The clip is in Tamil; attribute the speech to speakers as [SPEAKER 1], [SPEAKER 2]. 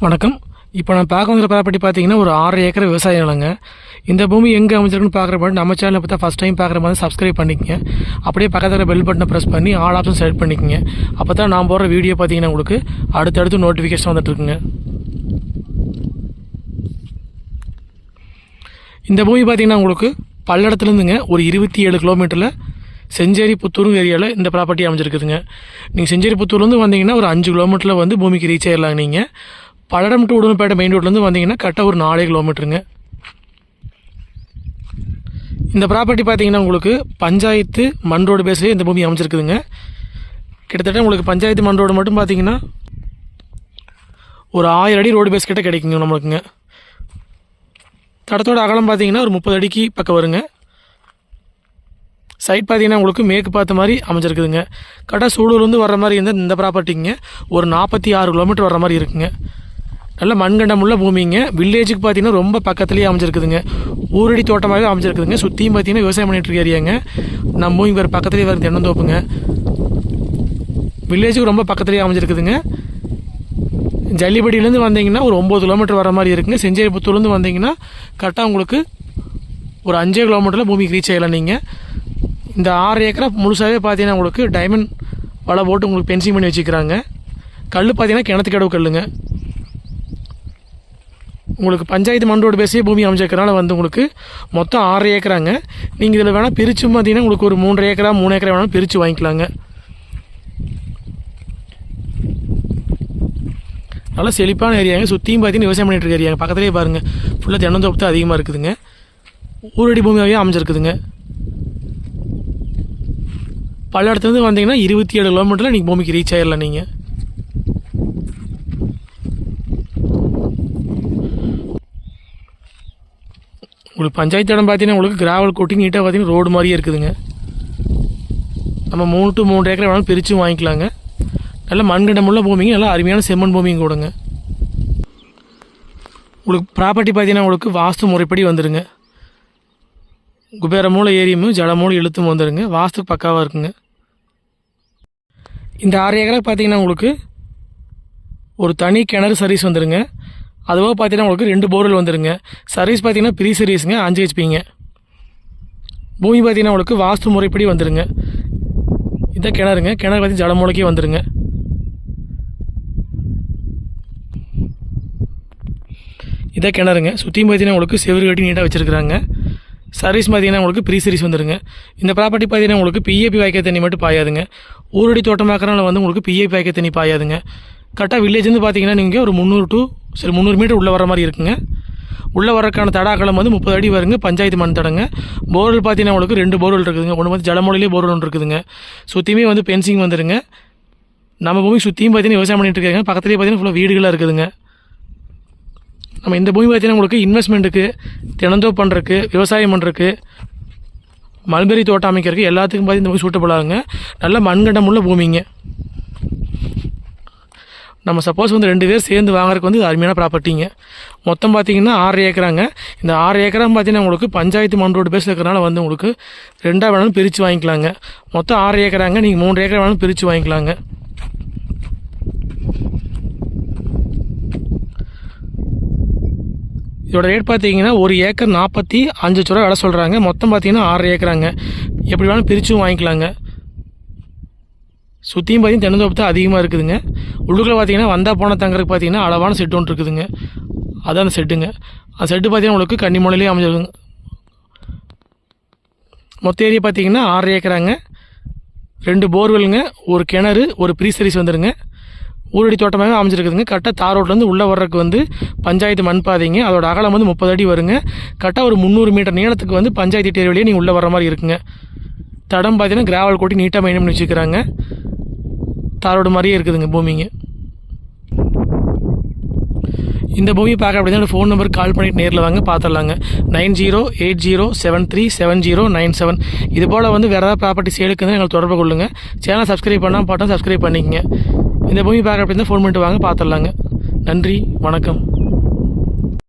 [SPEAKER 1] வணக்கம். இப்போ நான் பார்க்க வந்த ப்ராப்பர்ட்டி பார்த்தீங்கன்னா ஒரு 6 ஏக்கர் விவசாய நிலங்க. இந்த பூமி எங்கே அமைச்சிருக்குன்னு பார்க்குற மாதிரி நம்ம சேனலை பார்த்தா ஃபஸ்ட் டைம் பார்க்குற மாதிரி சப்ஸ்கிரைப் பண்ணிக்கங்க. அப்படியே பக்கத்தில் பெல் பட்டனை ப்ரெஸ் பண்ணி ஆல் ஆப்ஷன் செலக்ட் பண்ணிக்கங்க. அப்போ தான் நான் போடுற வீடியோ பார்த்தீங்கன்னா உங்களுக்கு அடுத்தடுத்து நோட்டிஃபிகேஷன் வந்துட்டுருக்குங்க. இந்த பூமி பார்த்தீங்கன்னா உங்களுக்கு பல்லடத்துலேருந்துங்க ஒரு 27 கிலோமீட்டரில் செஞ்சேரி புத்தூர் ஏரியாவில் இந்த ப்ராப்பர்ட்டி அமைஞ்சிருக்குதுங்க. நீங்கள் செஞ்சேரி புத்தூர்லேருந்து வந்தீங்கன்னா ஒரு 5 கிலோமீட்டரில் வந்து பூமிக்கு ரீச் ஆகிடலாங்க. நீங்கள் பல்லடம் டு உடுமல்பேட்டை மெயின் ரோட்லேருந்து வந்தீங்கன்னா கரெக்டாக ஒரு 4 கிலோமீட்டருங்க. இந்த ப்ராப்பர்ட்டி பார்த்தீங்கன்னா உங்களுக்கு பஞ்சாயத்து மண் ரோடு பேஸ்லேயே இந்த பூமி அமைச்சிருக்குதுங்க. கிட்டத்தட்ட உங்களுக்கு பஞ்சாயத்து மண் ரோடு மட்டும் பார்த்தீங்கன்னா ஒரு 1000 அடி ரோடு பேஸ் கிட்ட கிடைக்குங்க நம்மளுக்குங்க. தடத்தோட அகலம் பார்த்தீங்கன்னா ஒரு 30 அடிக்கு பக்கம் வருங்க. சைட் பார்த்தீங்கன்னா உங்களுக்கு மேற்கு பார்த்த மாதிரி அமைஞ்சிருக்குதுங்க. கரெக்டாக சூலூர்லேருந்து வர்ற மாதிரி இருந்தால் இந்த ப்ராப்பர்ட்டிங்க ஒரு 46 கிலோமீட்டர் வர்ற மாதிரி இருக்குங்க. நல்ல மண்கண்டம் உள்ள பூமிங்க. வில்லேஜுக்கு பார்த்தீங்கன்னா ரொம்ப பக்கத்துலேயே அமைஞ்சிருக்குதுங்க. ஊரடி தோட்டமாகவே அமைஞ்சிருக்குதுங்க. சுற்றியும் பார்த்தீங்கன்னா விவசாயம் பண்ணிட்டு இருக்க ஏரியாங்க. நம்ம பூமி வேறு பக்கத்துலேயே வேறு தென்னந்தோப்புங்க. வில்லேஜுக்கு ரொம்ப பக்கத்துலேயே அமைஞ்சிருக்குதுங்க. ஜல்லிபடியிலேருந்து வந்தீங்கன்னா ஒரு 9 கிலோமீட்டர் வர மாதிரி இருக்குங்க. செஞ்சேரி புத்தூர்லேருந்து வந்தீங்கன்னா கரெக்டாக உங்களுக்கு ஒரு 5 கிலோமீட்டரில் பூமிக்கு ரீச் ஆகலாம். நீங்கள் இந்த 6 ஏக்கரை முழுசாகவே பார்த்தீங்கன்னா உங்களுக்கு டைமண்ட் வலை போட்டு உங்களுக்கு பென்சிங் பண்ணி வச்சுக்கிறாங்க. கல் பார்த்தீங்கன்னா கிணத்து கடவு கல்லுங்க. உங்களுக்கு பஞ்சாயத்து மண் ரோடு பேசியே பூமி அமைச்சிருக்கிறனால வந்து உங்களுக்கு மொத்தம் 6 ஏக்கராங்க. நீங்கள் இதில் வேணால் பிரித்து பார்த்தீங்கன்னா உங்களுக்கு ஒரு 3 ஏக்கரா 3 ஏக்கரா வேணாலும் பிரித்து வாங்கிக்கலாங்க. நல்லா செழிப்பான ஏரியாங்க. சுற்றியும் பார்த்தீங்கன்னா விவசாயம் பண்ணிட்டு இருக்க ஏரியாங்க. பக்கத்துலேயே பாருங்கள் ஃபுல்லாக தென்னந்தோப்பு தான் அதிகமாக இருக்குதுங்க. ஊரடி பூமியாகவே அமைஞ்சிருக்குதுங்க. பல்லடத்துலேருந்து வந்தீங்கன்னா 27 கிலோமீட்டரில் நீங்கள் பூமிக்கு ரீச் ஆகிடலாம். நீங்கள் உங்களுக்கு பஞ்சாயத்து இடம் பார்த்தீங்கன்னா உங்களுக்கு கிராவல் கொட்டி நீட்டாக பார்த்தீங்கன்னா ரோடு மாதிரியே இருக்குதுங்க. நம்ம 3 to 3 ஏக்கரை வேணாலும் பிரித்து வாங்கிக்கலாங்க. நல்ல மண்கண்டமுள்ள பூமிங்க. நல்லா அருமையான செம்மண் பூமிங்க கூடங்க. உங்களுக்கு ப்ராப்பர்ட்டி பார்த்தீங்கன்னா உங்களுக்கு வாஸ்து முறைப்படி வந்துடுங்க. குபேர மூலை ஏரியும் ஜடமூலை இழுத்தும் வந்துடுங்க. வாஸ்து பக்காவாக இருக்குங்க. இந்த 6 ஏக்கரை பார்த்தீங்கன்னா உங்களுக்கு ஒரு தனி கிணறு சர்வீஸ் வந்துடுங்க. அதுவாக பார்த்தீங்கன்னா உங்களுக்கு 2 போர்வெல் வந்துடுங்க. சர்வீஸ் பார்த்தீங்கன்னா ப்ரீ சர்வீஸுங்க 5 ஹெச்பிங்க. பூமி பார்த்தீங்கன்னா உங்களுக்கு வாஸ்து முறைப்படி வந்துடுங்க. இதான் கிணறுங்க. கிணறு பார்த்தி ஜடமூலைக்கே வந்துடுங்க. இதான் கிணறுங்க. சுற்றியும் பார்த்தீங்கன்னா உங்களுக்கு செவரு கட்டி நீட்டாக வச்சுருக்குறாங்க. சர்வீஸ் பார்த்தீங்கன்னா உங்களுக்கு ப்ரீ சர்வீஸ் வந்துடுங்க. இந்த ப்ராப்பர்ட்டி பார்த்தீங்கன்னா உங்களுக்கு பிஏபி வாய்க்கால் தண்ணி மட்டும் பாயாதுங்க. ஊரடி தோட்டமாக்கறனால வந்து உங்களுக்கு பிஏபி வாய்க்கால் தண்ணி பாயாதுங்க. கரெக்டாக வில்லேஜ்லேருந்து பார்த்தீங்கன்னா நீங்கள் ஒரு 300 மீட்டர் உள்ளே வர மாதிரி இருக்குங்க. உள்ளே வரக்கான தட அகலம் வந்து 30 அடி வருங்க. பஞ்சாயத்து மண் தடங்க. போர்வெல் பார்த்தீங்கன்னா உங்களுக்கு 2 போர்வெல் இருக்குதுங்க. ஒன்று வந்து ஜலமூலையிலே போர்வெல் ஒன்று இருக்குதுங்க. சுற்றியுமே வந்து பென்சிங் வந்துடுங்க. நம்ம பூமி சுற்றியும் பார்த்தீங்கன்னா விவசாயம் பண்ணிட்டு இருக்காங்க. பக்கத்துலேயே பார்த்தீங்கன்னா ஃபுல்லாக வீடுகளாக இருக்குதுங்க. நம்ம இந்த பூமி பார்த்தீங்கன்னா உங்களுக்கு இன்வெஸ்ட்மெண்ட்டுக்கு, தினந்தோப்பு பண்ணுறதுக்கு, விவசாயம் பண்ணுறதுக்கு, மல்பெரி தோட்டம் அமைக்கிறதுக்கு எல்லாத்துக்கும் பார்த்து இந்த பூமி சூட்டபிள் ஆகுங்க. நல்ல மண்கண்டம் உள்ள பூமிங்க. நம்ம சப்போஸ் வந்து 2 பேர் சேர்ந்து வாங்குறதுக்கு வந்து அருமையான ப்ராப்பர்ட்டிங்க. மொத்தம் பார்த்தீங்கன்னா 6 ஏக்கராங்க. இந்த 6 ஏக்கரா பார்த்தீங்கன்னா உங்களுக்கு பஞ்சாயத்து மண் ரோடு பேஸில் இருக்கிறனால வந்து உங்களுக்கு 2ஆக வேணாலும் பிரித்து வாங்கிக்கலாங்க. மொத்தம் 6 ஏக்கராங்க. நீங்கள் 3 ஏக்கர் வேணாலும் பிரித்து வாங்கிக்கலாங்க. இதோட ரேட் பார்த்தீங்கன்னா ஒரு ஏக்கர் 45 லட்ச ரூபா விலை சொல்கிறாங்க. மொத்தம் பார்த்தீங்கன்னா 6 ஏக்கராங்க. எப்படி வேணாலும் பிரித்தும் வாங்கிக்கலாங்க. சுற்றியும் பார்த்தீங்கன்னா தென்னந்தோப்பு தான் அதிகமாக இருக்குதுங்க. உள்ளுக்குள்ளே பார்த்தீங்கன்னா வந்தால் போன தங்குறதுக்கு பார்த்தீங்கன்னா அளவான செட்டு ஒன்று இருக்குதுங்க. அதான் அந்த செட்டுங்க. அந்த செட்டு பார்த்தீங்கன்னா உங்களுக்கு கன்னிமூலையிலே அமைஞ்சிருக்குங்க. மொத்த ஏரியா பார்த்தீங்கன்னா 6 ஏக்கராங்க. 2 போர்வெல்லுங்க, ஒரு கிணறு, ஒரு ப்ரீ சர்வீஸ் வந்துடுங்க. ஊரடி தோட்டமாகவே அமைஞ்சிருக்குதுங்க. கரெக்டாக தார் ரோட்லேருந்து உள்ளே வர்றதுக்கு வந்து பஞ்சாயத்து மண் பாதைங்க. அதோட அகலம் வந்து 30 அடி வருங்க. கரெக்டாக ஒரு 300 மீட்டர் நீளத்துக்கு வந்து பஞ்சாயத்து டேரி வழியே நீங்கள் உள்ளே வர மாதிரி இருக்குங்க. தடம் பார்த்தீங்கன்னா கிராவல் கொட்டி நீட்டாக மெயின்டைன் பண்ணி வச்சுக்கிறாங்க. தாரோடு மாதிரியே இருக்குதுங்க பூமிங்க. இந்த பூமியை பார்க்க அப்படின்னா ஃபோன் நம்பருக்கு கால் பண்ணிட்டு நேரில் வாங்க பார்த்துடலாங்க. 9080737097. இது போல் வந்து வேறு ஏதாவது ப்ராப்பர்ட்டி சேலுக்கு வந்து எங்களுக்கு தொடர்பு கொள்ளுங்கள். சேனல் சப்ஸ்கிரைப் பண்ணால் பார்த்தா சப்ஸ்கிரைப் பண்ணிக்கங்க. இந்த பூமி பார்க்க அப்படின்னா ஃபோன் பண்ணிட்டு வாங்க பார்த்துடலாங்க. நன்றி, வணக்கம்.